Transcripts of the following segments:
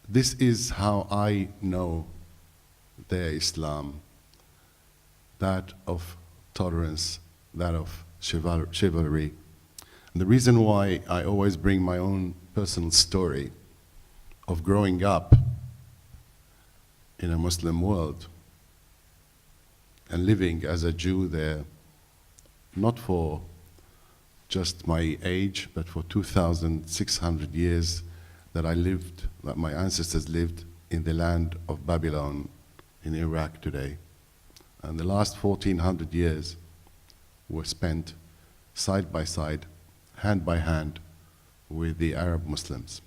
This is how I know their Islam, that of tolerance, that of chivalry. And the reason why I always bring my own personal story of growing up in a Muslim world and living as a Jew there, not for just my age, but for 2,600 years that I lived, that my ancestors lived in the land of Babylon in Iraq today. And the last 1,400 years were spent side by side, hand by hand, with the Arab Muslims.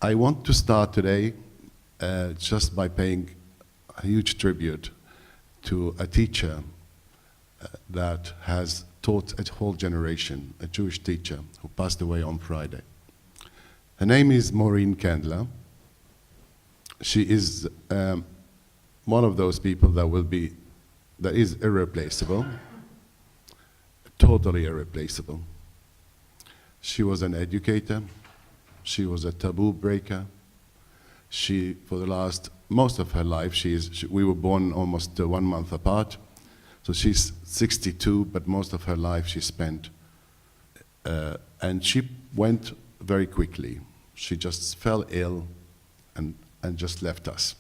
I want to start today just by paying a huge tribute to a teacher that has taught a whole generation, a Jewish teacher who passed away on Friday. Her name is Maureen Kendler. She is one of those people that is irreplaceable, totally irreplaceable. She was an educator. She was a taboo breaker. She, for the most of her life, we were born almost 1 month apart. So she's 62, but most of her life she spent, and she went very quickly. She just fell ill and just left us.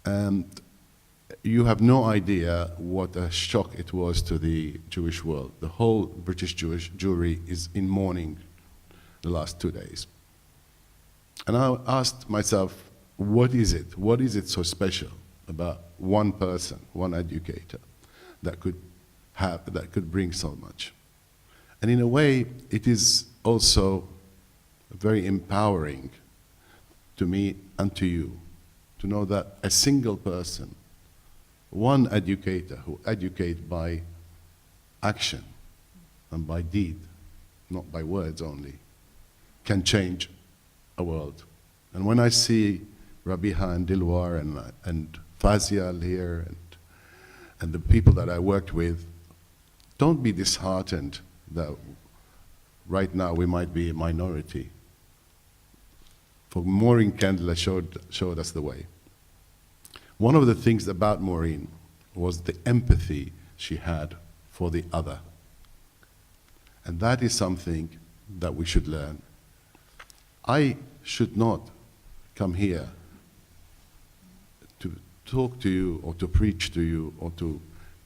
And you have no idea what a shock it was to the Jewish world. The whole British Jewry is in mourning the last 2 days. And I asked myself, what is it? What is it so special about one person, one educator, that could bring so much? And in a way, it is also very empowering to me and to you to know that a single person, one educator who educates by action and by deed, not by words only, can change a world. And when I see Rabiha and Dilwar and Fazial here and the people that I worked with, don't be disheartened that right now we might be a minority. For Maureen Kendler showed us the way. One of the things about Maureen was the empathy she had for the other. And that is something that we should learn. I should not come here to talk to you or to preach to you or to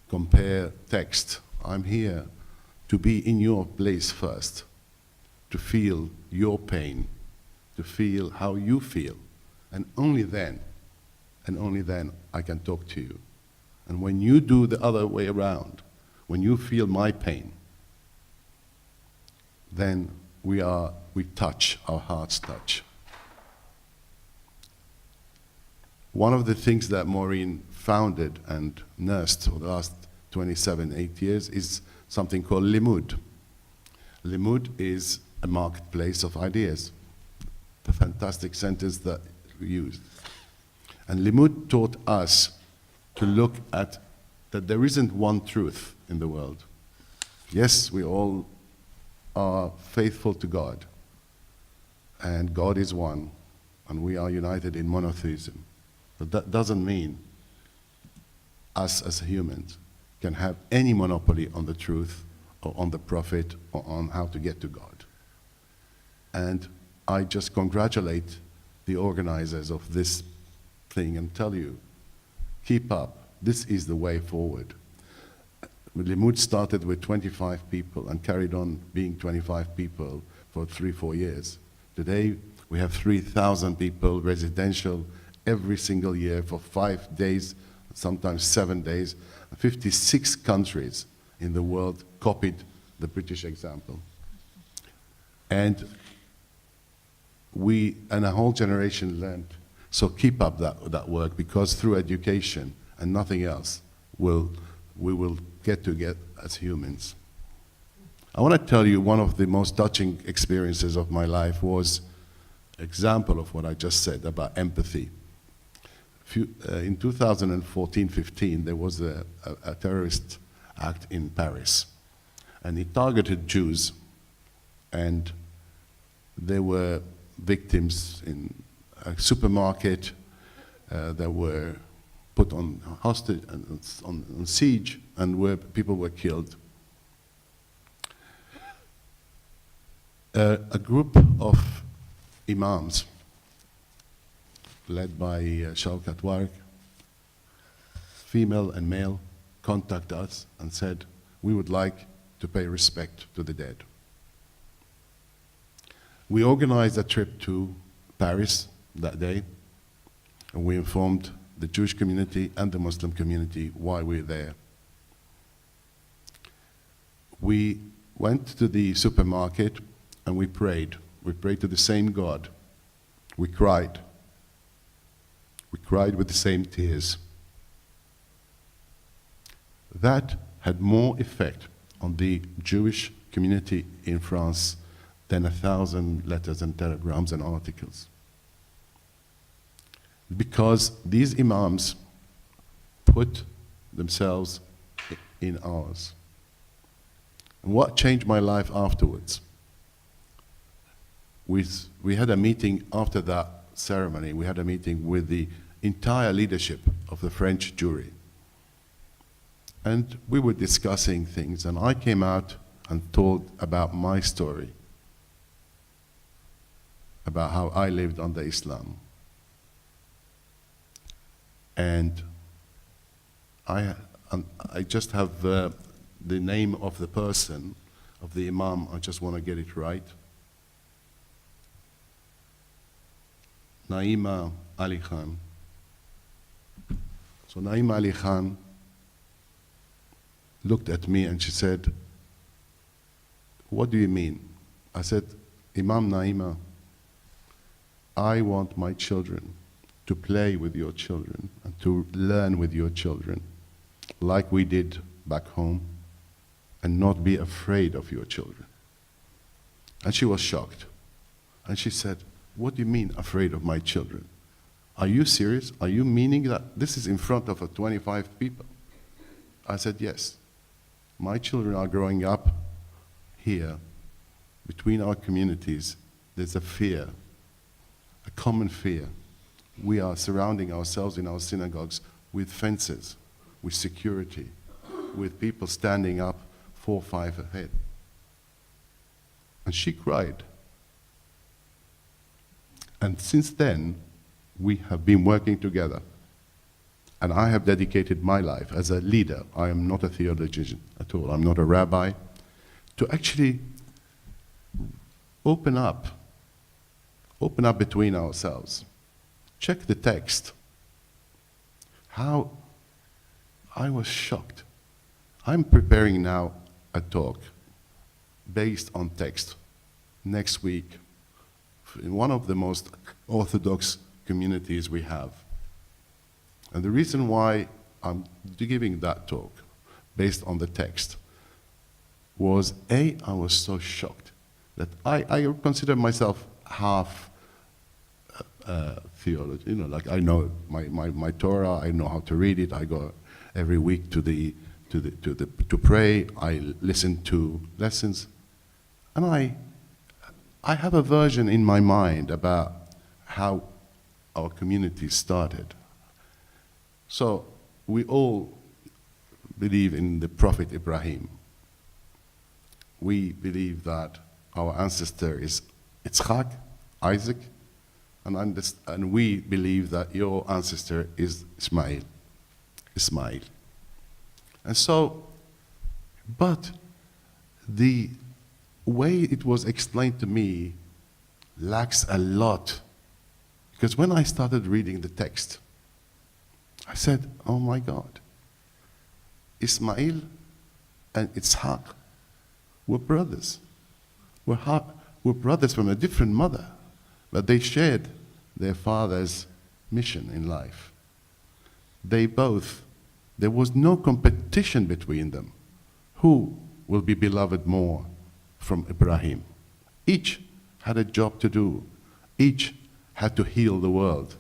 compare text. I'm here to be in your place first, to feel your pain, to feel how you feel, and only then I can talk to you. And when you do the other way around, when you feel my pain, then we touch, our hearts touch. One of the things that Maureen founded and nursed for the last 8 years is something called Limud. Limud is a marketplace of ideas. The fantastic sentence that we used. And Limud taught us to look at that there isn't one truth in the world. Yes, we all are faithful to God, and God is one, and we are united in monotheism. But that doesn't mean us as humans can have any monopoly on the truth or on the prophet or on how to get to God. And I just congratulate the organizers of this thing and tell you, keep up. This is the way forward. Limud started with 25 people and carried on being 25 people for 3-4 years. Today, we have 3,000 people residential every single year for 5 days, sometimes 7 days. 56 countries in the world copied the British example. And a whole generation learned. So keep up that work, because through education and nothing else, we will get as humans. I want to tell you one of the most touching experiences of my life was an example of what I just said about empathy. In 2014-15, there was a terrorist act in Paris, and it targeted Jews, and there were victims in a supermarket that were put on hostage and on siege, and where people were killed. A group of imams, led by Shuker, female and male, contacted us and said, we would like to pay respect to the dead. We organized a trip to Paris that day, and we informed the Jewish community and the Muslim community why we're there. We went to the supermarket and we prayed. We prayed to the same God. We cried. We cried with the same tears. That had more effect on the Jewish community in France than 1,000 letters and telegrams and articles. Because these imams put themselves in ours. And what changed my life afterwards? We had a meeting after that ceremony. We had a meeting with the entire leadership of the French jury. And we were discussing things, and I came out and told about my story, about how I lived under Islam. And I just have the name of the person, of the imam. I just want to get it right. Naima Ali Khan. So Naima Ali Khan looked at me and she said, what do you mean? I said, Imam Naima, I want my children to play with your children and to learn with your children like we did back home, and not be afraid of your children. And she was shocked. And she said, what do you mean afraid of my children? Are you serious? Are you meaning that this is in front of 25 people? I said, yes. My children are growing up here. Between our communities, there's a fear, a common fear. We are surrounding ourselves in our synagogues with fences, with security, with people standing up 4 or 5 ahead. And she cried. And since then, we have been working together. And I have dedicated my life as a leader. I am not a theologian at all. I'm not a rabbi. To actually open up between ourselves. Check the text. How I was shocked. I'm preparing now a talk based on text next week in one of the most orthodox communities we have. And the reason why I'm giving that talk based on the text was, I was so shocked that I consider myself half theology. You know, like I know my Torah, I know how to read it. I go every week to pray. I listen to lessons, and I have a version in my mind about how our community started. So we all believe in the Prophet Ibrahim. We believe that our ancestor is Yitzchak, Isaac, and we believe that your ancestor is Ismaeel. And so, but the way it was explained to me lacks a lot. Because when I started reading the text, I said, oh my God, Ismaeel and Yitzhak were brothers. Were brothers from a different mother, but they shared their father's mission in life. There was no competition between them. Who will be beloved more from Ibrahim? Each had a job to do. Each had to heal the world.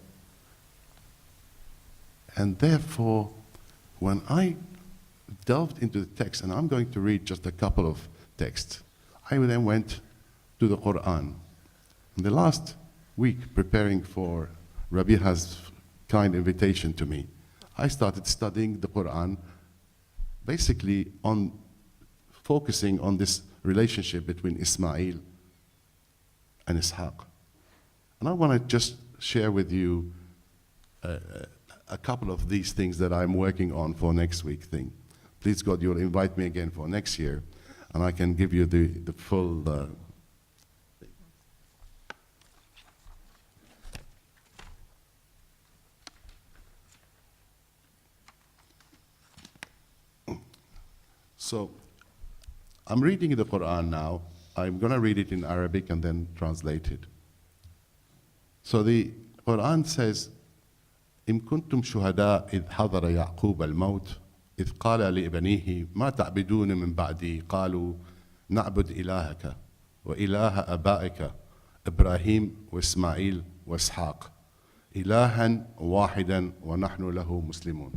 And therefore, when I delved into the text, and I'm going to read just a couple of texts, I then went to the Quran. In the last week, preparing for Rabiha's kind invitation to me, I started studying the Quran, basically focusing on this relationship between Ismaeel and Ishaq. And I want to just share with you a couple of these things that I'm working on for next week thing. Please God, you'll invite me again for next year, and I can give you the full So, I'm reading the Quran now. I'm going to read it in Arabic and then translate it. So the Quran says, إن كنتم شهداء إذ حضر يعقوب الموت إذ قال لابنيه ما تعبدون من بعدي قالوا نعبد إلهك وإله آبائك إبراهيم وإسماعيل وإسحاق إلها واحدا ونحن له مسلمون.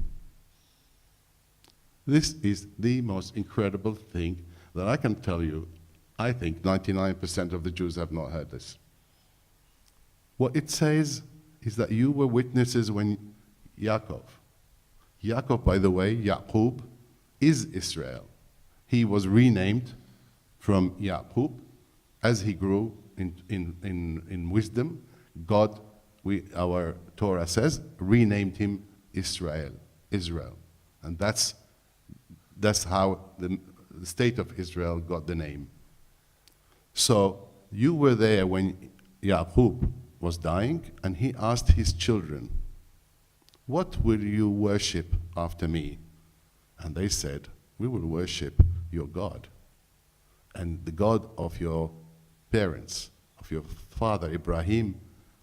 This is the most incredible thing that I can tell you. I think 99% of the Jews have not heard this. What it says is that you were witnesses when Yaakov, by the way, Yaqub, is Israel. He was renamed from Yaqub as he grew in wisdom. God, our Torah says, renamed him Israel. And that's how the state of Israel got the name. So you were there when Yaqub was dying, and he asked his children, what will you worship after me? And they said, we will worship your God and the God of your parents, of your father Ibrahim,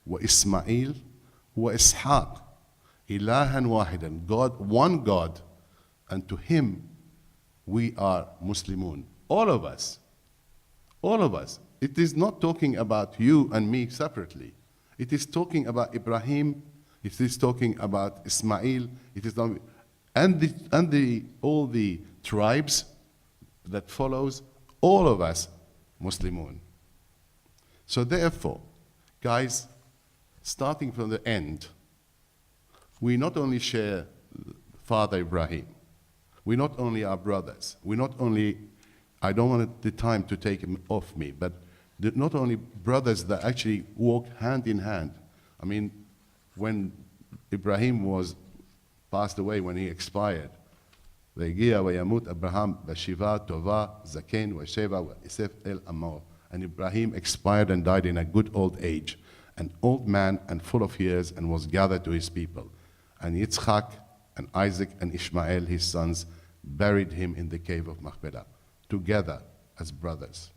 wa Ismaeel, wa Ishaq, ilahan wahidan, God, one God, and to him we are Muslimun. All of us. It is not talking about you and me separately. It is talking about Ibrahim, it is talking about Ismail, it is not, all the tribes that follows, all of us Muslimun. So therefore, guys, starting from the end, we not only share Father Ibrahim, we not only are brothers, we not only, I don't want the time to take him off me, but not only brothers that actually walk hand in hand. I mean, when Ibrahim was passed away, when he expired, and Ibrahim expired and died in a good old age, an old man and full of years, and was gathered to his people. And Yitzchak and Isaac and Ismaeel, his sons, buried him in the cave of Machpelah, together as brothers.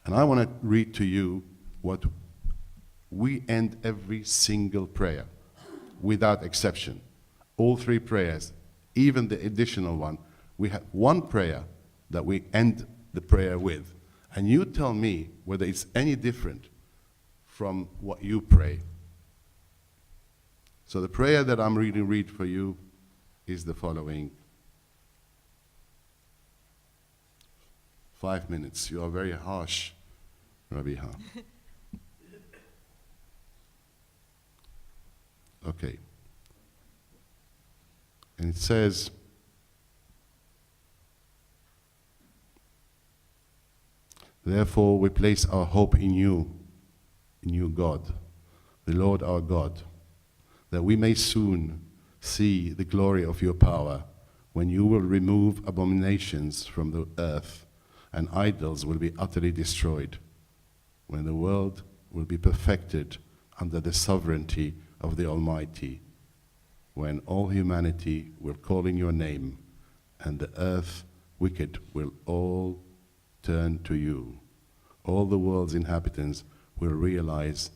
And I want to read to you what we end every single prayer, without exception. All three prayers, even the additional one, we have one prayer that we end the prayer with. And you tell me whether it's any different from what you pray. So the prayer that I'm read for you is the following. 5 minutes. You are very harsh, Rabiha. Okay. And it says, therefore we place our hope in you, God, the Lord our God, that we may soon see the glory of your power, when you will remove abominations from the earth, and idols will be utterly destroyed, when the world will be perfected under the sovereignty of the Almighty, when all humanity will call in your name, and the earth wicked will all turn to you. All the world's inhabitants will realize,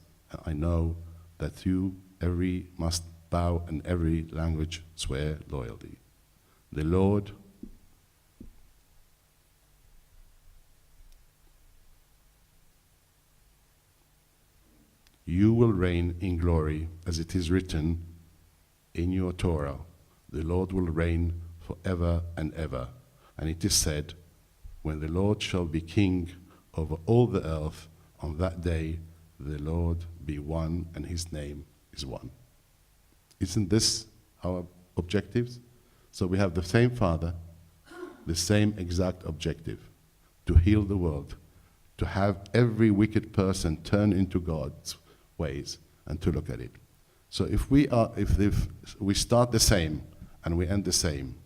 I know, that you every must bow and every language swear loyalty. The Lord you will reign in glory, as it is written, in your Torah, the Lord will reign forever and ever. And it is said, when the Lord shall be king over all the earth, on that day the Lord be one and his name is one. Isn't this our objectives? So we have the same Father, the same exact objective, to heal the world, to have every wicked person turn into God's ways and to look at it. So if we start the same and we end the same,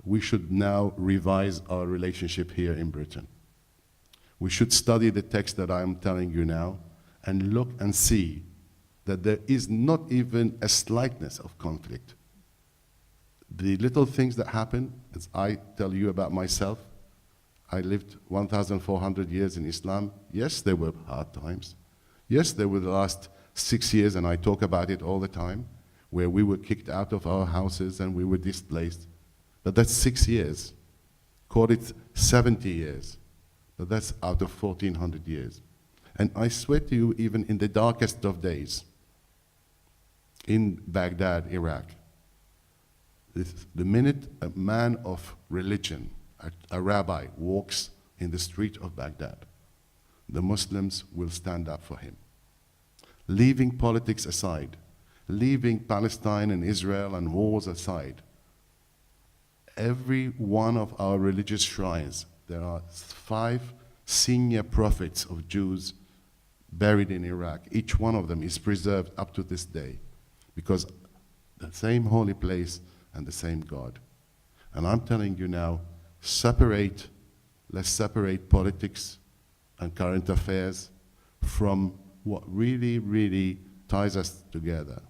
we should now revise our relationship here in Britain. We should study the text that I'm telling you now and look and see that there is not even a slightness of conflict. The little things that happen, as I tell you about myself, I lived 1,400 years in Islam. Yes, there were hard times. Yes, there were the last 6 years, and I talk about it all the time, where we were kicked out of our houses and we were displaced. But that's 6 years. Call it 70 years. But that's out of 1,400 years. And I swear to you, even in the darkest of days, in Baghdad, Iraq, the minute a man of religion, a rabbi, walks in the street of Baghdad, the Muslims will stand up for him. Leaving politics aside, leaving Palestine and Israel and wars aside, every one of our religious shrines, there are 5 senior prophets of Jews buried in Iraq. Each one of them is preserved up to this day because the same holy place and the same God. And I'm telling you now, let's separate politics and current affairs from what really, really ties us together.